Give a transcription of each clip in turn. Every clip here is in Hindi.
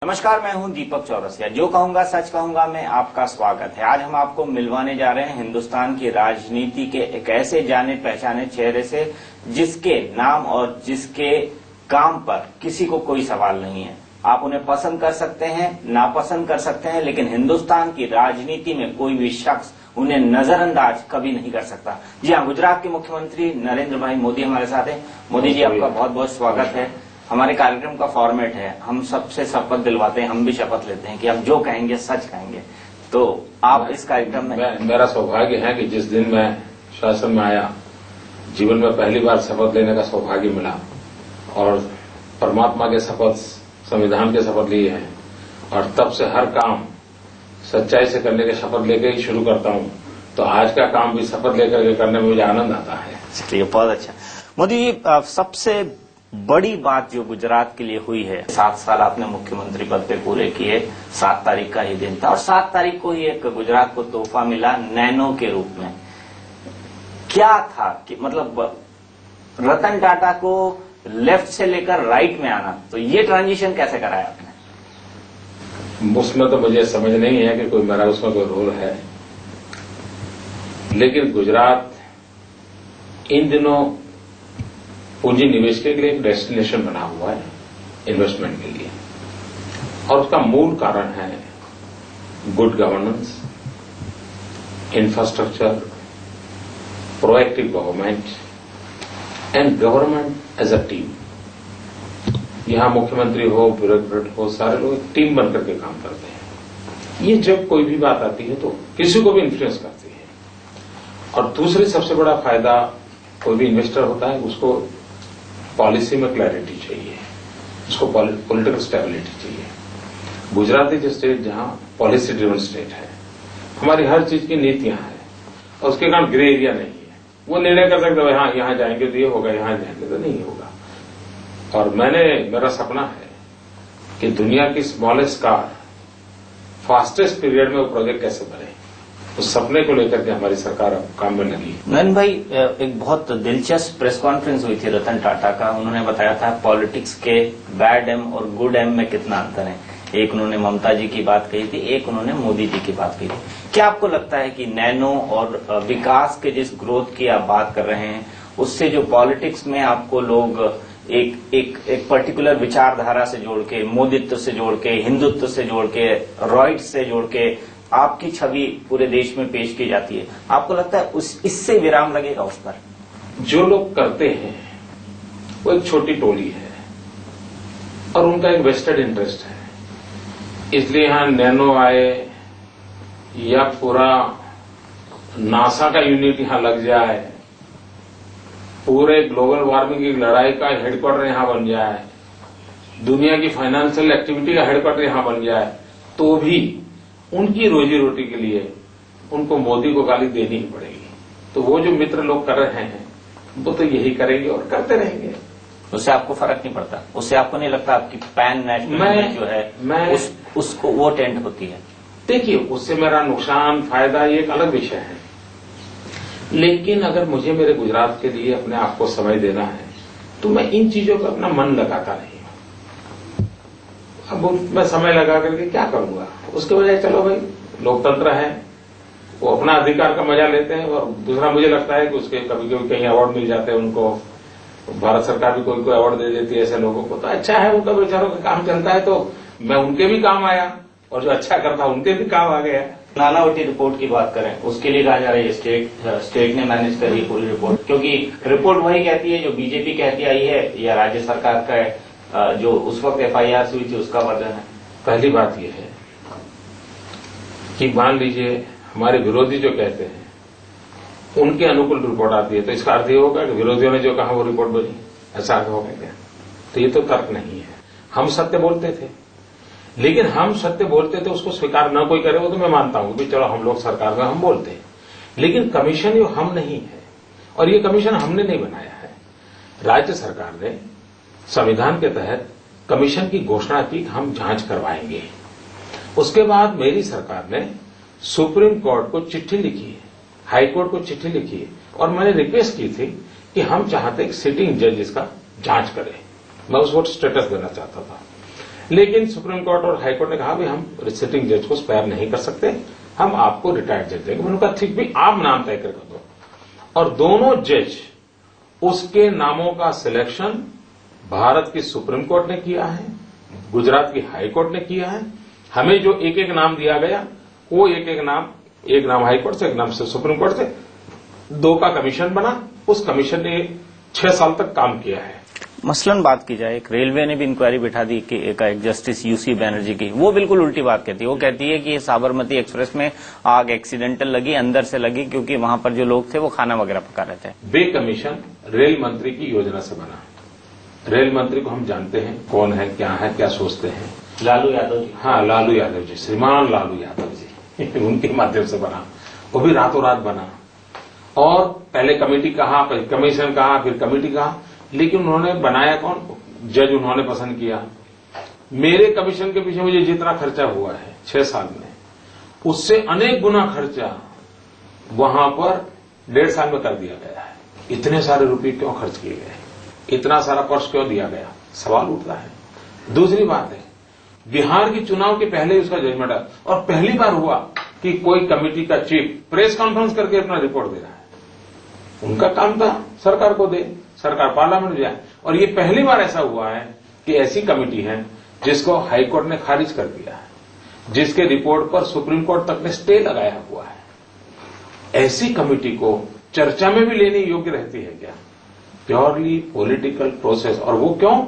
नमस्कार, मैं हूं दीपक चौरसिया। जो कहूंगा सच कहूंगा में आपका स्वागत है। आज हम आपको मिलवाने जा रहे हैं हिंदुस्तान की राजनीति के एक ऐसे जाने पहचाने चेहरे से जिसके नाम और जिसके काम पर किसी को कोई सवाल नहीं है। आप उन्हें पसंद कर सकते हैं, नापसंद कर सकते हैं, लेकिन हिंदुस्तान की राजनीति में कोई भी शख्स उन्हें नजरअंदाज कभी नहीं कर सकता। जी हाँ, गुजरात के मुख्यमंत्री नरेंद्र भाई मोदी हमारे साथ हैं। मोदी जी, आपका बहुत बहुत स्वागत है। हमारे कार्यक्रम का फॉर्मेट है, हम सबसे शपथ दिलवाते हैं, हम भी शपथ लेते हैं कि हम जो कहेंगे सच कहेंगे। तो आप इस कार्यक्रम में मेरा सौभाग्य है कि जिस दिन मैं शासन में आया, जीवन में पहली बार शपथ लेने का सौभाग्य मिला और परमात्मा के शपथ, संविधान के शपथ लिए हैं और तब से हर काम सच्चाई से करने के शपथ लेकर ही शुरू करता हूं। तो आज का काम भी शपथ लेकर के करने में मुझे आनंद आता है। चलिए, बहुत अच्छा। मोदी जी, सबसे बड़ी बात जो गुजरात के लिए हुई है, 7 साल आपने मुख्यमंत्री पद पे पूरे किए, 7 तारीख का ही दिन था और 7 तारीख को ही एक गुजरात को तोहफा मिला नैनो के रूप में। क्या था कि मतलब रतन टाटा को लेफ्ट से लेकर राइट में आना, तो ये ट्रांजिशन कैसे कराया आपने? उसमें तो मुझे समझ नहीं है कि कोई मेरा उसमें कोई रोल है, लेकिन गुजरात इन दिनों पूंजी निवेश के लिए एक डेस्टिनेशन बना हुआ है इन्वेस्टमेंट के लिए, और उसका मूल कारण है good governance, infrastructure, proactive government and government as a team. यहां मुख्यमंत्री हो, ब्यूरोक्रेट हो, सारे लोग एक टीम बनकर के काम करते हैं। ये जब कोई भी बात आती है तो किसी को भी इन्फ्लुएंस करती है। और दूसरी सबसे बड़ा फायदा, कोई भी इन्वेस्टर होता है उसको पॉलिसी में क्लैरिटी चाहिए, उसको पॉलिटिकल स्टेबिलिटी चाहिए। गुजरात इज स्टेट जहां पॉलिसी ड्रिवन स्टेट है, हमारी हर चीज की नीतियां हैं और उसके कारण ग्रे एरिया नहीं है। वो निर्णय कर सकते हैं, हाँ यहां जाएंगे तो ये होगा, यहां जाएंगे तो नहीं होगा। और मेरा सपना है कि दुनिया की स्मॉलेस्ट कार फास्टेस्ट पीरियड में वो प्रोजेक्ट कैसे बने, उस सपने को लेकर के हमारी सरकार अब काम में लगी। नरेंद्र भाई, एक बहुत दिलचस्प प्रेस कॉन्फ्रेंस हुई थी रतन टाटा का। उन्होंने बताया था पॉलिटिक्स के बैड एम और गुड एम में कितना अंतर है। एक उन्होंने ममता जी की बात कही थी, एक उन्होंने मोदी जी की बात कही थी। क्या आपको लगता है कि नैनो और विकास के जिस ग्रोथ की आप बात कर रहे हैं, उससे जो पॉलिटिक्स में आपको लोग एक पर्टिकुलर विचारधारा से जोड़ के, मोदित्व से जोड़ के, हिंदुत्व से जोड़ के, रॉइट से जोड़ के आपकी छवि पूरे देश में पेश की जाती है, आपको लगता है इससे विराम लगेगा उस पर? जो लोग करते हैं वो एक छोटी टोली है और उनका एक वेस्टेड इंटरेस्ट है। इसलिए यहां नैनो आए या पूरा नासा का यूनिट यहां लग जाए, पूरे ग्लोबल वार्मिंग की लड़ाई का हेडक्वार्टर यहां बन जाए, दुनिया की फाइनेंशियल एक्टिविटी का हेडक्वार्टर यहां बन जाए, तो भी उनकी रोजी रोटी के लिए उनको मोदी को गाली देनी ही पड़ेगी। तो वो जो मित्र लोग कर रहे हैं वो तो यही करेंगे और करते रहेंगे। उससे आपको फर्क नहीं पड़ता? उससे आपको नहीं लगता आपकी पैन नेशनल जो है उसको वो टेंट होती है? देखिए, उससे मेरा नुकसान फायदा ये एक अलग विषय है, लेकिन अगर मुझे मेरे गुजरात के लिए अपने आप को समय देना है तो मैं इन चीजों पर अपना मन लगाता नहीं हूं। अब मैं समय लगा करके क्या करूंगा? उसके बजाय चलो भाई, लोकतंत्र है, वो अपना अधिकार का मजा लेते हैं। और दूसरा, मुझे लगता है कि उसके कभी कभी कहीं अवार्ड मिल जाते हैं उनको, भारत सरकार भी कोई अवार्ड दे देती है ऐसे लोगों को, तो अच्छा है, उनका बेचारों का काम चलता है, तो मैं उनके भी काम आया और जो अच्छा करता उनके भी काम आ गया। नानावटी रिपोर्ट की बात करें, उसके लिए कहा जा रहा है स्टेट ने मैनेज करी पूरी रिपोर्ट, क्योंकि रिपोर्ट वही कहती है जो बीजेपी कहती आई है या राज्य सरकार का जो उस वक्त एफआईआर हुई थी उसका वर्जन है। पहली बात यह है कि मान लीजिए हमारे विरोधी जो कहते हैं उनके अनुकूल रिपोर्ट आती है, तो इसका अर्थ ये होगा कि विरोधियों ने जो कहा वो रिपोर्ट बनी, ऐसा अर्थ होगा क्या? तो ये तो तर्क नहीं है। हम सत्य बोलते थे, लेकिन हम सत्य बोलते थे, उसको स्वीकार न कोई करे वो तो मैं मानता हूं कि चलो हम लोग सरकार में हम बोलते हैं, लेकिन कमीशन ये हम नहीं है और ये कमीशन हमने नहीं बनाया है। राज्य सरकार ने संविधान के तहत कमीशन की घोषणा की, हम जांच करवाएंगे। उसके बाद मेरी सरकार ने सुप्रीम कोर्ट को चिट्ठी लिखी है, हाई कोर्ट को चिट्ठी लिखी है और मैंने रिक्वेस्ट की थी कि हम चाहते एक सिटिंग जज इसका जांच करे। मैं उस वक्त स्टेटस देना चाहता था, लेकिन सुप्रीम कोर्ट और हाई कोर्ट ने कहा भी हम सिटिंग जज को स्पेयर नहीं कर सकते, हम आपको रिटायर्ड जज देंगे। मैंने कहा ठीक भी, आप नाम तय कर दो। और दोनों जज उसके नामों का सिलेक्शन भारत की सुप्रीम कोर्ट ने किया है, गुजरात की हाई कोर्ट ने किया है। हमें जो एक एक नाम दिया गया वो एक नाम हाई कोर्ट से, एक नाम से सुप्रीम कोर्ट से, 2 का कमीशन बना। उस कमीशन ने 6 साल तक काम किया है। मसलन बात की जाए, एक रेलवे ने भी इंक्वायरी बिठा दी कि एक जस्टिस यूसी बनर्जी की, वो बिल्कुल उल्टी बात कहती है। वो कहती है कि ये साबरमती एक्सप्रेस में आग एक्सीडेंटल लगी, अंदर से लगी, क्योंकि वहां पर जो लोग थे वो खाना वगैरह पका रहे थे। वे कमीशन रेल मंत्री की योजना से बना। रेल मंत्री को हम जानते हैं कौन है, क्या सोचते हैं। लालू यादव जी। हाँ, लालू यादव जी, श्रीमान लालू यादव जी उनके माध्यम से बना, वो भी रातों रात बना। और पहले कमेटी कहा, फिर कमीशन कहा, फिर कमेटी कहा, लेकिन उन्होंने बनाया कौन? जज उन्होंने पसंद किया। मेरे कमीशन के पीछे मुझे जितना खर्चा हुआ है 6 साल में, उससे अनेक गुना खर्चा वहां पर 1.5 साल में कर दिया गया है। इतने सारे रुपए क्यों खर्च किए गए, इतना सारा पर्स क्यों दिया गया, सवाल उठता है। दूसरी बात है, बिहार के चुनाव के पहले उसका जजमेंट है, और पहली बार हुआ कि कोई कमेटी का चीफ प्रेस कॉन्फ्रेंस करके अपना रिपोर्ट दे रहा है। उनका काम था सरकार को दे, सरकार पार्लियामेंट जाए। और ये पहली बार ऐसा हुआ है कि ऐसी कमेटी है जिसको हाई कोर्ट ने खारिज कर दिया है, जिसके रिपोर्ट पर सुप्रीम कोर्ट तक ने स्टे लगाया हुआ है। ऐसी कमेटी को चर्चा में भी लेने योग्य रहती है क्या? Purely political process. और वो क्यों?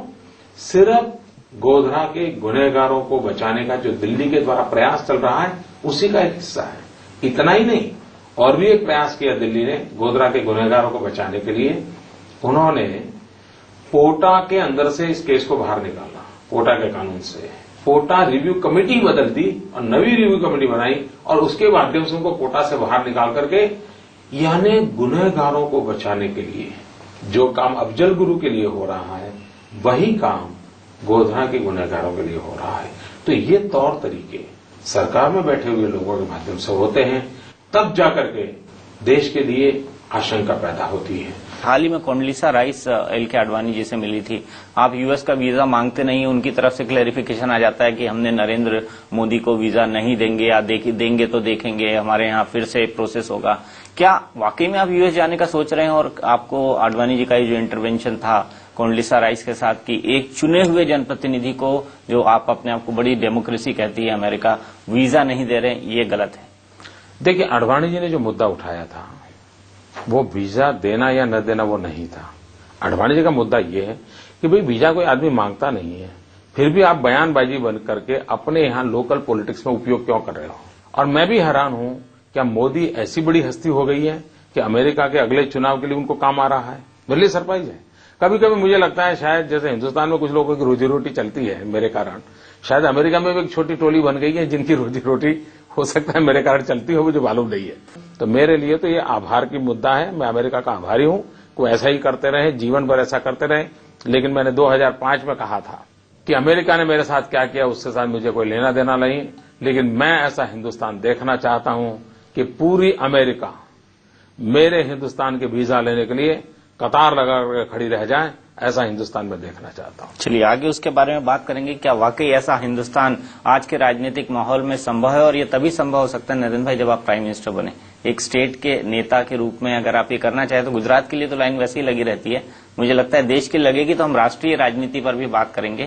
सिर्फ गोधरा के गुनहगारों को बचाने का जो दिल्ली के द्वारा प्रयास चल रहा है उसी का एक हिस्सा है। इतना ही नहीं, और भी एक प्रयास किया दिल्ली ने गोधरा के गुनहगारों को बचाने के लिए। उन्होंने पोटा के अंदर से इस केस को बाहर निकाला, पोटा के कानून से। पोटा रिव्यू कमेटी बदल दी और नवी रिव्यू कमेटी बनाई, और उसके माध्यम से उनको पोटा से बाहर निकाल करके, यानी गुनहगारों को बचाने के लिए जो काम अफजल गुरु के लिए हो रहा है, वही काम गोधरा के गुनहगारों के लिए हो रहा है। तो ये तौर तरीके सरकार में बैठे हुए लोगों के माध्यम से होते हैं, तब जाकर के देश के लिए आशंका पैदा होती है। हाल ही में कोंडलीसा राइस एल.के. आडवाणी जी से मिली थी। आप यूएस का वीजा मांगते नहीं, उनकी तरफ से क्लैरिफिकेशन आ जाता है कि हमने नरेंद्र मोदी को वीजा नहीं देंगे, या देंगे तो देखेंगे, हमारे यहाँ फिर से प्रोसेस होगा। क्या वाकई में आप यूएस जाने का सोच रहे हैं? और आपको आडवाणी जी का जो इंटरवेंशन था कोंडलीसा राइस के साथ, कि एक चुने हुए जनप्रतिनिधि को, जो आप अपने आप को बड़ी डेमोक्रेसी कहती है अमेरिका, वीजा नहीं दे रहे, ये गलत है? देखिए, आडवाणी जी ने जो मुद्दा उठाया था वो वीजा देना या न देना वो नहीं था। आडवाणी जी का मुद्दा ये है कि भाई वीजा कोई आदमी मांगता नहीं है, फिर भी आप बयानबाजी बंद करके अपने यहां लोकल पॉलिटिक्स में उपयोग क्यों कर रहे हो। और मैं भी हैरान हूं, क्या मोदी ऐसी बड़ी हस्ती हो गई है कि अमेरिका के अगले चुनाव के लिए उनको काम आ रहा है? मेरे सरप्राइज है। कभी कभी मुझे लगता है शायद जैसे हिंदुस्तान में कुछ लोगों की रोजी रोटी चलती है मेरे कारण, शायद अमेरिका में भी एक छोटी टोली बन गई है जिनकी रोजी रोटी हो सकता है मेरे कारण चलती हो, मुझे मालूम नहीं है। तो मेरे लिए तो ये आभार की मुद्दा है। मैं अमेरिका का आभारी हूं, को ऐसा ही करते रहे, जीवन भर ऐसा करते रहे। लेकिन मैंने 2005 में कहा था कि अमेरिका ने मेरे साथ क्या किया उसके साथ मुझे कोई लेना देना नहीं, लेकिन मैं ऐसा हिंदुस्तान देखना चाहता हूं कि पूरी अमेरिका मेरे हिंदुस्तान के वीजा लेने के लिए कतार लगा खड़ी रह जाए, ऐसा हिंदुस्तान में देखना चाहता हूं। चलिए आगे उसके बारे में बात करेंगे। क्या वाकई ऐसा हिंदुस्तान आज के राजनीतिक माहौल में संभव है? और ये तभी संभव हो सकता है नरेंद्र भाई जब आप प्राइम मिनिस्टर बने, एक स्टेट के नेता के रूप में अगर आप ये करना चाहें तो। गुजरात के लिए तो लाइन वैसे ही लगी रहती है, मुझे लगता है देश की लगेगी तो हम राष्ट्रीय राजनीति पर भी बात करेंगे।